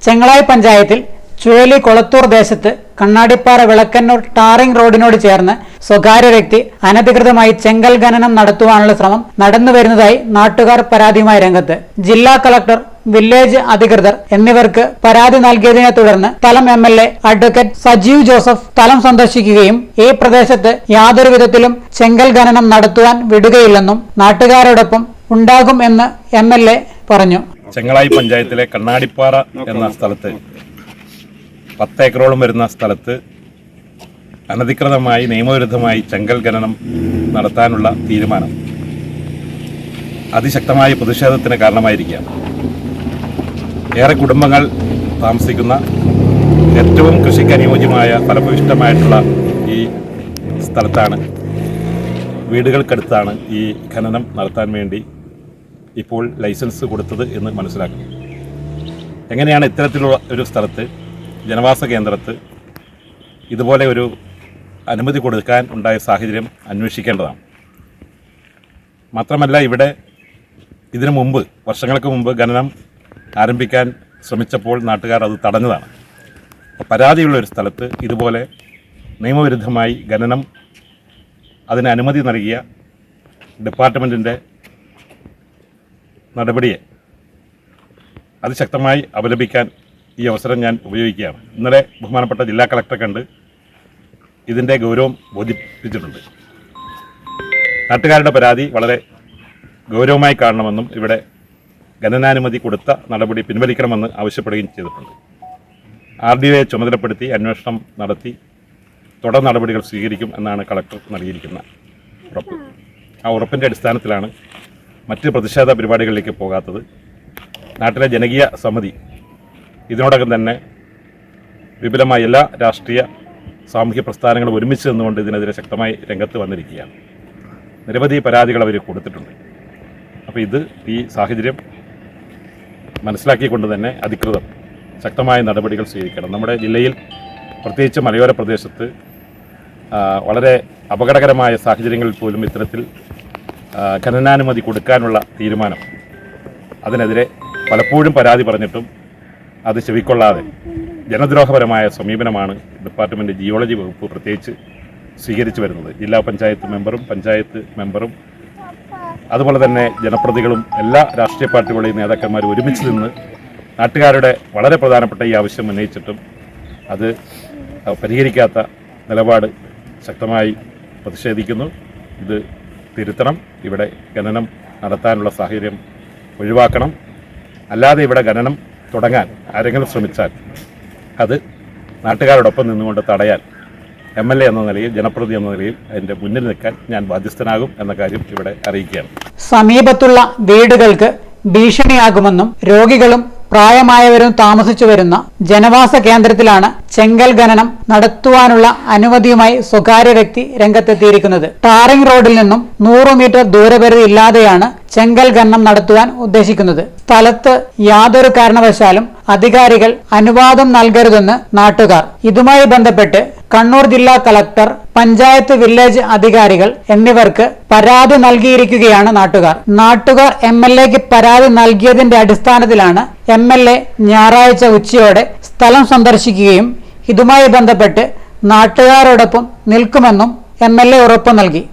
ചെങ്ങളായി പഞ്ചായത്തിൽ ചുഴലി കൊളത്തൂർ ദേശത്ത് കണ്ണാടിപ്പാറ വിളക്കന്നൂർ ടാറിംഗ് റോഡിനോട് ചേർന്ന് സ്വകാര്യ വ്യക്തി അനധികൃതമായി ചെങ്കൽ ഖനനം നടത്തുവാനുള്ള ശ്രമം നടന്നുവരുന്നതായി നാട്ടുകാർ പരാതിയുമായി രംഗത്ത്. ജില്ലാ കളക്ടർ, വില്ലേജ് അധികൃതർ എന്നിവർക്ക് പരാതി നൽകിയതിനെ തുടർന്ന് സ്ഥലം MLA അഡ്വക്കേറ്റ് സജീവ് ജോസഫ് സ്ഥലം സന്ദർശിക്കുകയും ഈ പ്രദേശത്ത് യാതൊരു വിധത്തിലും ചെങ്കൽ ഖനനം നടത്തുവാൻ വിടുകയില്ലെന്നും നാട്ടുകാരോടൊപ്പം ഉണ്ടാകും എന്ന് MLA പറഞ്ഞു. ചെങ്ങളായി പഞ്ചായത്തിലെ കണ്ണാടിപ്പാറ എന്ന സ്ഥലത്ത് 10 ഏക്കറോളം വരുന്ന സ്ഥലത്ത് അനധികൃതമായി നിയമവിരുദ്ധമായി ചെങ്കൽ ഖനനം നടത്താനുള്ള തീരുമാനം അതിശക്തമായ പ്രതിഷേധത്തിന് കാരണമായിരിക്കുകയാണ്. ഏറെ കുടുംബങ്ങൾ താമസിക്കുന്ന ഏറ്റവും കൃഷിക്ക് അനുയോജ്യമായ ഫലഭൂയിഷ്ടമായിട്ടുള്ള ഈ സ്ഥലത്താണ്, വീടുകൾക്കടുത്താണ് ഈ ഖനനം നടത്താൻ വേണ്ടി ഇപ്പോൾ ലൈസൻസ് കൊടുത്തത് എന്ന് മനസ്സിലാക്കുന്നു. എങ്ങനെയാണ് ഇത്തരത്തിലുള്ള ഒരു സ്ഥലത്ത്, ജനവാസ കേന്ദ്രത്ത് ഇതുപോലെ ഒരു അനുമതി കൊടുക്കാൻ ഉണ്ടായ സാഹചര്യം അന്വേഷിക്കേണ്ടതാണ്. മാത്രമല്ല, ഇവിടെ ഇതിനു മുമ്പ്, വർഷങ്ങൾക്ക് മുമ്പ് ഖനനം ആരംഭിക്കാൻ ശ്രമിച്ചപ്പോൾ നാട്ടുകാർ അത് തടഞ്ഞതാണ്. പരാതിയുള്ള ഒരു സ്ഥലത്ത് ഇതുപോലെ നിയമവിരുദ്ധമായി ഖനനം അതിന് അനുമതി നൽകിയ ഡിപ്പാർട്ട്മെൻറ്റിൻ്റെ നടപടിയെ അതിശക്തമായി അപലപിക്കാൻ ഈ അവസരം ഞാൻ ഉപയോഗിക്കുകയാണ്. ഇന്നലെ ബഹുമാനപ്പെട്ട ജില്ലാ കളക്ടറെ കണ്ട് ഇതിൻ്റെ ഗൗരവം ബോധിപ്പിച്ചിട്ടുണ്ട്. നാട്ടുകാരുടെ പരാതി വളരെ ഗൗരവമായി കാണണമെന്നും ഇവിടെ ഖനനാനുമതി കൊടുത്ത നടപടി പിൻവലിക്കണമെന്ന് ആവശ്യപ്പെടുകയും ചെയ്തിട്ടുണ്ട്. RDOയെ ചുമതലപ്പെടുത്തി അന്വേഷണം നടത്തി തുടർ നടപടികൾ സ്വീകരിക്കും എന്നാണ് കളക്ടർ നൽകിയിരിക്കുന്ന ഉറപ്പ്. ആ ഉറപ്പിൻ്റെ അടിസ്ഥാനത്തിലാണ് മറ്റ് പ്രതിഷേധ പരിപാടികളിലേക്ക് പോകാത്തത്. നാട്ടിലെ ജനകീയ സമിതി ഇതിനോടകം തന്നെ വിപുലമായ എല്ലാ രാഷ്ട്രീയ സാമൂഹ്യ പ്രസ്ഥാനങ്ങളും ഒരുമിച്ച് നിന്നുകൊണ്ട് ഇതിനെതിരെ ശക്തമായി രംഗത്ത് വന്നിരിക്കുകയാണ്. നിരവധി പരാതികൾ അവർ കൊടുത്തിട്ടുണ്ട്. അപ്പോൾ ഈ സാഹചര്യം മനസ്സിലാക്കിക്കൊണ്ട് തന്നെ അധികൃതർ ശക്തമായ നടപടികൾ സ്വീകരിക്കണം. നമ്മുടെ ജില്ലയിൽ പ്രത്യേകിച്ച് മലയോര പ്രദേശത്ത് വളരെ അപകടകരമായ സാഹചര്യങ്ങളിൽ പോലും ഇത്തരത്തിൽ ഖനനാനുമതി കൊടുക്കാനുള്ള തീരുമാനം, അതിനെതിരെ പലപ്പോഴും പരാതി പറഞ്ഞിട്ടും അത് ചെവിക്കൊള്ളാതെ ജനദ്രോഹപരമായ സമീപനമാണ് ഡിപ്പാർട്ട്മെൻറ്റ് ജിയോളജി വകുപ്പ് പ്രത്യേകിച്ച് സ്വീകരിച്ചു വരുന്നത്. ജില്ലാ പഞ്ചായത്ത് മെമ്പറും പഞ്ചായത്ത് മെമ്പറും അതുപോലെ തന്നെ ജനപ്രതിനിധികളും എല്ലാ രാഷ്ട്രീയ പാർട്ടികളുടെയും നേതാക്കന്മാരും ഒരുമിച്ച് നിന്ന് നാട്ടുകാരുടെ വളരെ പ്രധാനപ്പെട്ട ഈ ആവശ്യം ഉന്നയിച്ചിട്ടും അത് പരിഹരിക്കാത്ത നിലപാട് ശക്തമായി പ്രതിഷേധിക്കുന്നു. ഇത് തിരുത്തണം. ഇവിടെ ഖനനം നടത്താനുള്ള സാഹചര്യം ഒഴിവാക്കണം. അല്ലാതെ ഇവിടെ ഖനനം തുടങ്ങാൻ ആരെങ്കിലും ശ്രമിച്ചാൽ അത് നാട്ടുകാരോടൊപ്പം നിന്നുകൊണ്ട് തടയാൻ MLA എന്ന നിലയിൽ, ജനപ്രതിനിധി എന്ന നിലയിൽ അതിൻ്റെ മുന്നിൽ നിൽക്കാൻ ഞാൻ ബാധ്യസ്ഥനാകും എന്ന കാര്യം ഇവിടെ അറിയിക്കുകയാണ്. സമീപത്തുള്ള വീടുകൾക്ക് ഭീഷണിയാകുമെന്നും രോഗികളും പ്രായമായവരും താമസിച്ചു വരുന്ന ജനവാസ കേന്ദ്രത്തിലാണ് ചെങ്കൽ ഖനനം നടത്തുവാനുള്ള അനുമതിയുമായി സ്വകാര്യ വ്യക്തി രംഗത്തെത്തിയിരിക്കുന്നത്. ടാറിംഗ് റോഡിൽ നിന്നും 100 മീറ്റർ ദൂരപരിധി ഇല്ലാതെയാണ് ചെങ്കൽ ഖനനം നടത്തുവാൻ ഉദ്ദേശിക്കുന്നത്. സ്ഥലത്ത് യാതൊരു കാരണവശാലും അധികാരികൾ അനുവാദം നൽകരുതെന്ന് നാട്ടുകാർ. ഇതുമായി ബന്ധപ്പെട്ട് കണ്ണൂർ ജില്ലാ കളക്ടർ, പഞ്ചായത്ത്, വില്ലേജ് അധികാരികൾ എന്നിവർക്ക് പരാതി നൽകിയിരിക്കുകയാണ് നാട്ടുകാർ. MLAക്ക് പരാതി നൽകിയതിന്റെ അടിസ്ഥാനത്തിലാണ് MLA ഞായറാഴ്ച ഉച്ചയോടെ സ്ഥലം സന്ദർശിക്കുകയും ഇതുമായി ബന്ധപ്പെട്ട് നാട്ടുകാരോടൊപ്പം നിൽക്കുമെന്നും MLA ഉറപ്പു നൽകി.